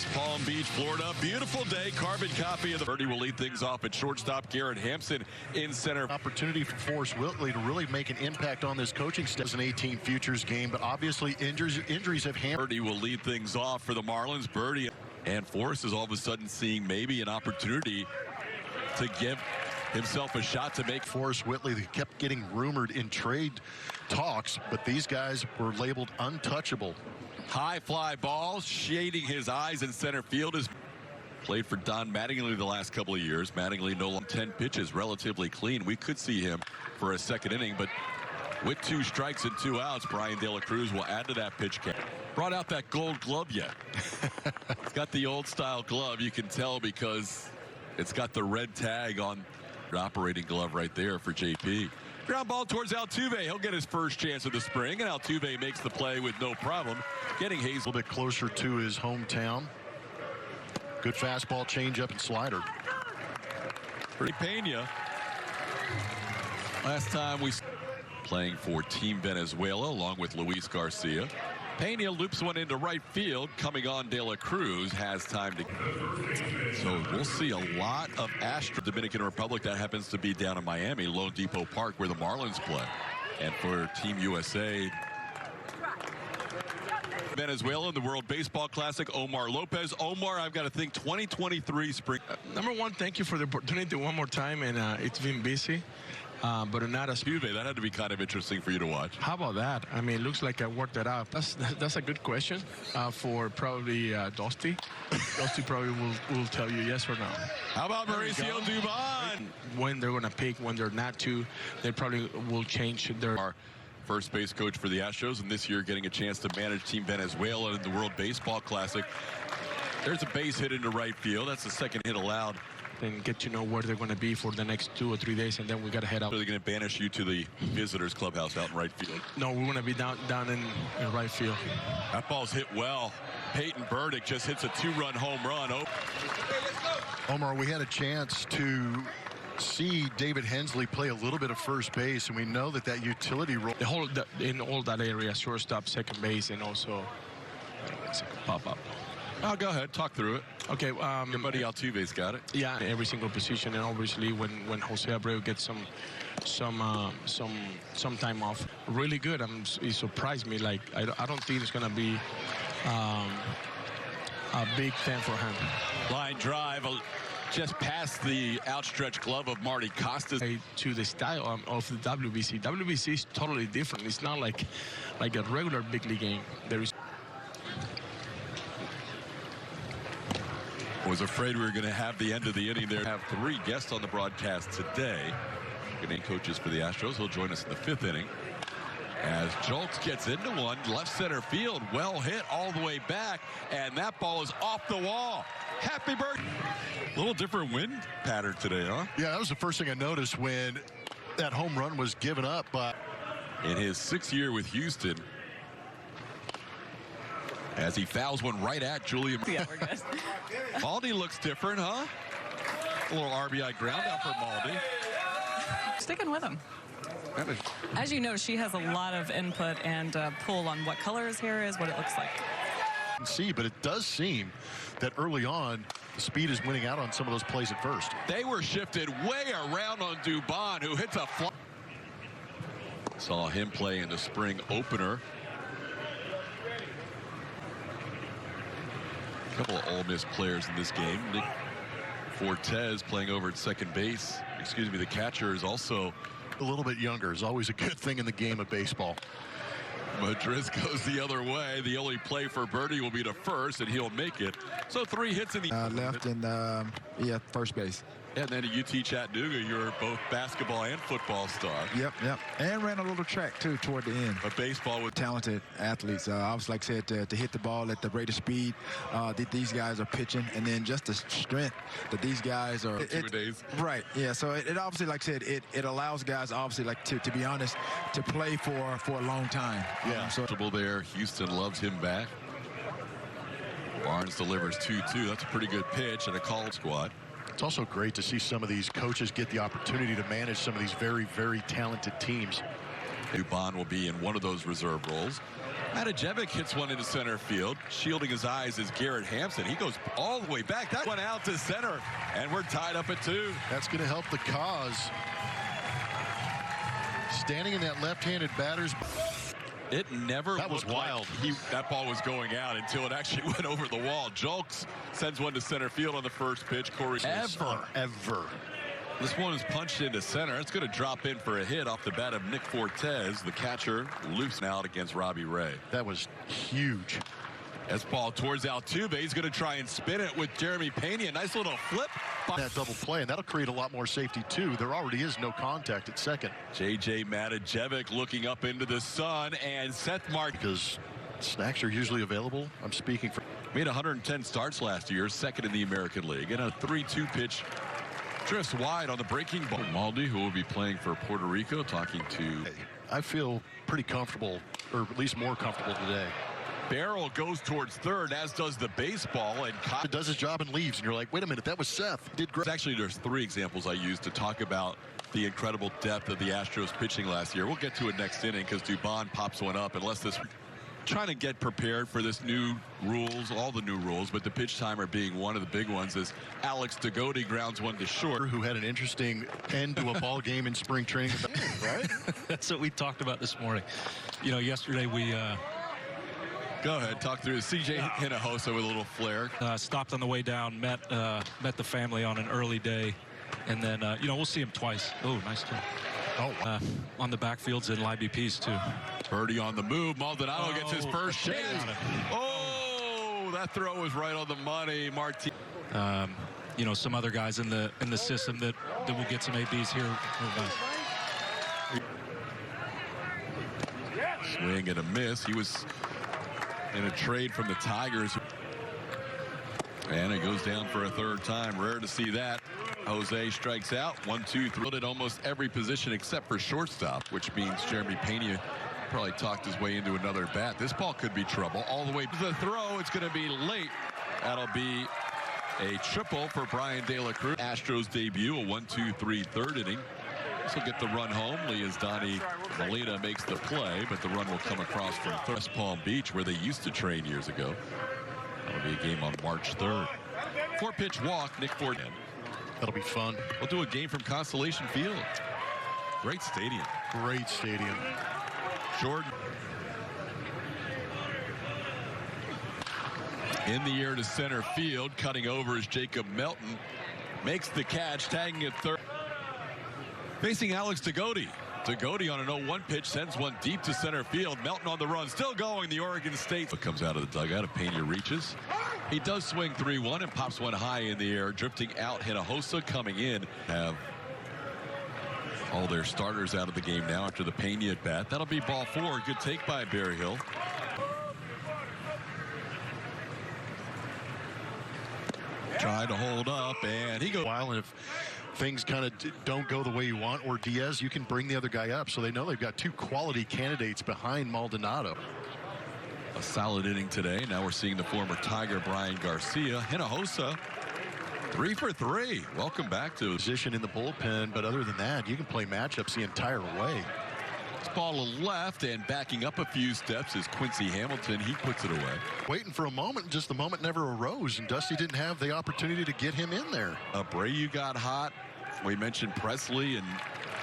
West Palm Beach, Florida. Beautiful day. Carbon copy of the birdie will lead things off at shortstop. Garrett Hampson in center. Opportunity for Forrest Whitley to really make an impact on this coaching staff. It's an 18 futures game, but obviously injuries have hampered. Birdie will lead things off for the Marlins. Birdie and Forrest is all of a sudden seeing maybe an opportunity to give himself a shot to make. Forrest Whitley, they kept getting rumored in trade talks, but these guys were labeled untouchable. High fly ball shading his eyes in center field. Is played for Don Mattingly the last couple of years. Mattingly no longer 10 pitches, relatively clean. We could see him for a second inning, but with 2 strikes and 2 outs, Brian De La Cruz will add to that pitch count. Brought out that gold glove yet. It's got the old style glove. You can tell because it's got the red tag on the operating glove right there for JP. Ground ball towards Altuve. He'll get his first chance of the spring, and Altuve makes the play with no problem. Getting Hayes a little bit closer to his hometown. Good fastball, changeup, and slider. Pena. Last time we playing for Team Venezuela along with Luis Garcia. Pena loops one into right field. Coming on, De La Cruz has time to. So we'll see a lot of Astros. Dominican Republic, that happens to be down in Miami, Lone Depot Park, where the Marlins play. And for Team USA, Venezuela in the World Baseball Classic, Omar Lopez. Omar, I've got to think 2023 spring. Number one, thank you for the opportunity one more time, and it's been busy. But not as Juve, that had to be kind of interesting for you to watch. How about that? I mean, it looks like I worked that out. That's a good question for probably Dusty. Dusty probably will tell you yes or no. How about Mauricio Dubon? When they're going to pick, when they're not to, they probably will change their. Our first base coach for the Astros, and this year getting a chance to manage Team Venezuela in the World Baseball Classic. There's a base hit into right field. That's the second hit allowed. And get to know where they're going to be for the next 2 or 3 days, and then we got to head out. Are they going to banish you to the visitors clubhouse out in right field? No, we're going to be down in right field. That ball's hit well. Peyton Burdick just hits a 2-run home run. Omar, we had a chance to see David Hensley play a little bit of first base, and we know that utility role. In all that area, shortstop, second base, and also pop up. Oh, go ahead. Talk through it. Okay. Your buddy Altuve's got it. Yeah, every single position, and obviously when Jose Abreu gets some time off, really good. It surprised me. Like I don't think it's gonna be a big thing for him. Line drive. Just past the outstretched glove of Marty Costas. To the style of the WBC. WBC is totally different. It's not like a regular big league game. There is. Was afraid we were going to have the end of the inning there. Have 3 guests on the broadcast today. Main coaches for the Astros. He'll join us in the 5th inning. As Joltz gets into one, left center field, well hit all the way back, and that ball is off the wall. Happy birthday. A little different wind pattern today, huh? Yeah, that was the first thing I noticed when that home run was given up. But in his 6th year with Houston, as he fouls one right at Julian. Yeah, we're good. Maldi looks different, huh? A little RBI ground out for Maldi. Sticking with him. As you know, she has a lot of input and pull on what color his hair is, what it looks like. See, but it does seem that early on, the speed is winning out on some of those plays at first. They were shifted way around on Dubon, who hits a fly. Saw him play in the spring opener. A couple of Ole Miss players in this game. Nick Fortes playing over at second base. Excuse me, the catcher is also a little bit younger. Is always a good thing in the game of baseball. Madriz goes the other way. The only play for Birdie will be to first, and he'll make it. So 3 hits in the left and yeah, first base. And then at UT Chattanooga, you're both basketball and football star. Yep. And ran a little track, too, toward the end. But baseball with talented athletes. Obviously, like I said, to hit the ball at the rate of speed that these guys are pitching, and then just the strength that these guys are. 2 days. Right, yeah. So it obviously, like I said, it allows guys, obviously, like to be honest, to play for a long time. Yeah. So there, Houston loves him back. Barnes delivers 2-2. That's a pretty good pitch and a called squad. It's also great to see some of these coaches get the opportunity to manage some of these very, very talented teams. Dubon will be in one of those reserve roles. Matajevic hits one into center field. Shielding his eyes is Garrett Hampson. He goes all the way back. That one out to center, and we're tied up at 2. That's going to help the cause. Standing in that left-handed batter's... It never That was looked wild. Like that ball was going out until it actually went over the wall. Julks sends one to center field on the first pitch. Corey Ever. This one is punched into center. It's going to drop in for a hit off the bat of Nick Fortes, the catcher, loose out against Robbie Ray. That was huge. As ball towards Altuve, he's going to try and spin it with Jeremy Pena. Nice little flip. That double play, and that'll create a lot more safety, too. There already is no contact at second. J.J. Matajevic looking up into the sun, and Seth Mark. Because snacks are usually available. I'm speaking for... Made 110 starts last year, second in the American League, and a 3-2 pitch drifts wide on the breaking ball. Maldi, who will be playing for Puerto Rico, talking to... I feel pretty comfortable, or at least more comfortable today. Barrel goes towards third, as does the baseball, and It does his job and leaves, and you're like, wait a minute, that was Seth. He did great. Actually, there's 3 examples I used to talk about the incredible depth of the Astros pitching last year. We'll get to it next inning because Dubon pops one up, unless this... Trying to get prepared for this new rules, all the new rules, but the pitch timer being one of the big ones is Alex Degody grounds one to short. Who had an interesting end to a ball game in spring training, right? That's what we talked about this morning. You know, yesterday we... Go ahead, talk through it. CJ Hinojosa with a little flair. stopped on the way down, met the family on an early day, and then, you know, we'll see him twice. Oh, nice too. Oh, on the backfields in IBPs too. Birdie on the move. Maldonado gets his first shade chance. on it. Oh, that throw was right on the money. Martin. You know, some other guys in the system that will get some ABs here. Swing and a miss. He was in a trade from the Tigers. And it goes down for a third time. Rare to see that. Jose strikes out. 1-2-3. At almost every position except for shortstop, which means Jeremy Pena probably talked his way into another bat. This ball could be trouble. All the way to the throw. It's going to be late. That'll be a triple for Brian De La Cruz. Astros debut, a 1-2-3 third inning. This will get the run home. As Donnie Molina makes the play, but the run will come across from West Palm Beach, where they used to train years ago. That'll be a game on March 3rd. 4-pitch walk, Nick Ford. that'll be fun. We'll do a game from Constellation Field. Great stadium. Great stadium. Jordan. In the air to center field. Cutting over is Jacob Melton. Makes the catch, tagging at third. Facing Alex Degody. Degody on an 0-1 pitch sends one deep to center field. Melton on the run, still going. The Oregon State comes out of the dugout. Pena reaches. He does swing 3-1 and pops one high in the air, drifting out. Hinojosa coming in. Have all their starters out of the game now after the Pena at bat. That'll be ball 4. Good take by Berryhill. Trying to hold up, and he goes. And if things kind of don't go the way you want, or Diaz, you can bring the other guy up. So they know they've got two quality candidates behind Maldonado. A solid inning today. Now we're seeing the former Tiger Brian Garcia. Hinojosa, 3 for 3. Welcome back to Position in the bullpen, but other than that, you can play matchups the entire way. this ball to left, and backing up a few steps is Quincy Hamilton. He puts it away. Waiting for a moment, just the moment never arose, and Dusty didn't have the opportunity to get him in there. Abreu got hot. We mentioned Presley and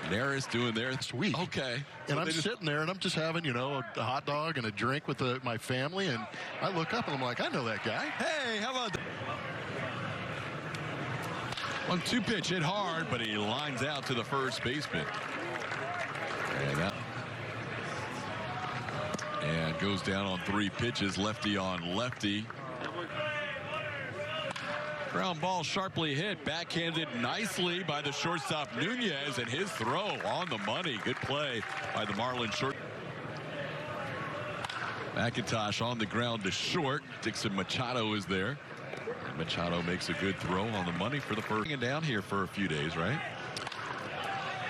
Neris doing their Week. Okay. And So I'm they just- sitting there and I'm just having, you know, a hot dog and a drink with my family, and I look up and I'm like, I know that guy. Hey, how about that? 1-2 pitch hit hard, but he lines out to the first baseman. And goes down on 3 pitches, lefty on lefty. Ground ball sharply hit, backhanded nicely by the shortstop Nunez, and his throw on the money. Good play by the Marlins short. McIntosh on the ground to short. Dixon Machado is there. And Machado makes a good throw on the money for the first. And down here for a few days, right?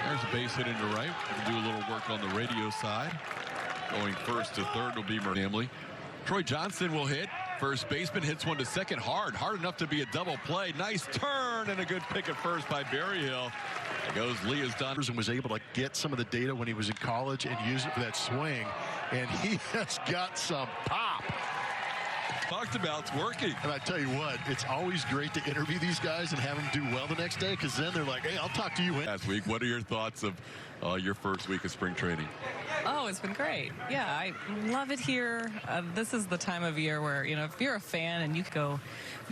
There's a base hit into right. We can do a little work on the radio side. Going first to third will be Family. Troy Johnson will hit. First baseman hits one to second hard enough to be a double play. Nice turn and a good pick at first by Berryhill. Goes Leah's done. And was able to get some of the data when he was in college and use it for that swing, and he has got some pop. Talked about it's working. And I tell you what, it's always great to interview these guys and have them do well the next day, because then they're like, hey, I'll talk to you last week. What are your thoughts of your first week of spring training? Oh, it's been great. Yeah, I love it here. This is the time of year where, you know, if you're a fan and you could go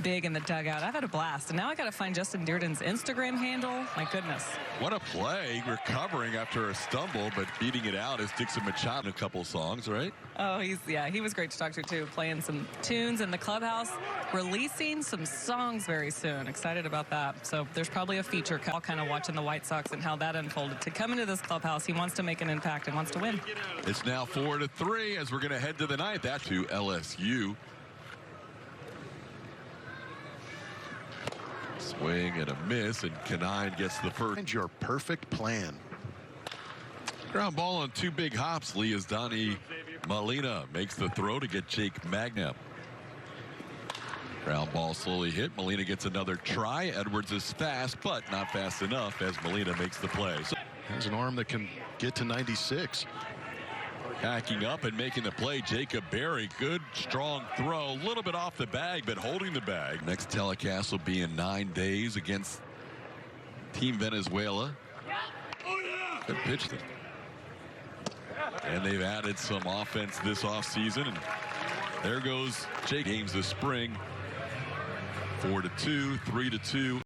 big in the dugout, I've had a blast. And now I got to find Justin Dearden's Instagram handle. My goodness. What a play. Recovering after a stumble, but beating it out is Dixon Machado in a couple songs, right? Oh, he was great to talk to, too. Playing some tunes in the clubhouse, releasing some songs very soon. Excited about that. So there's probably a feature. I'll kind of watching the White Sox and how that unfolded. To come into this clubhouse, he wants to make an impact and wants to win. It's now 4-3 as we're going to head to the ninth. That's to LSU. Swing and a miss, and Kanine gets the first. Find your perfect plan. Ground ball on two big hops. Leah's Donnie Molina makes the throw to get Jake Magna. Ground ball slowly hit. Molina gets another try. Edwards is fast, but not fast enough as Molina makes the play. So has an arm that can get to 96. Hacking up and making the play, Jacob Berry. Good, strong throw. A little bit off the bag, but holding the bag. Next telecast will be in 9 days against Team Venezuela. Good pitch. And they've added some offense this offseason. And there goes Jake. Games this spring. 4-2, 3-2.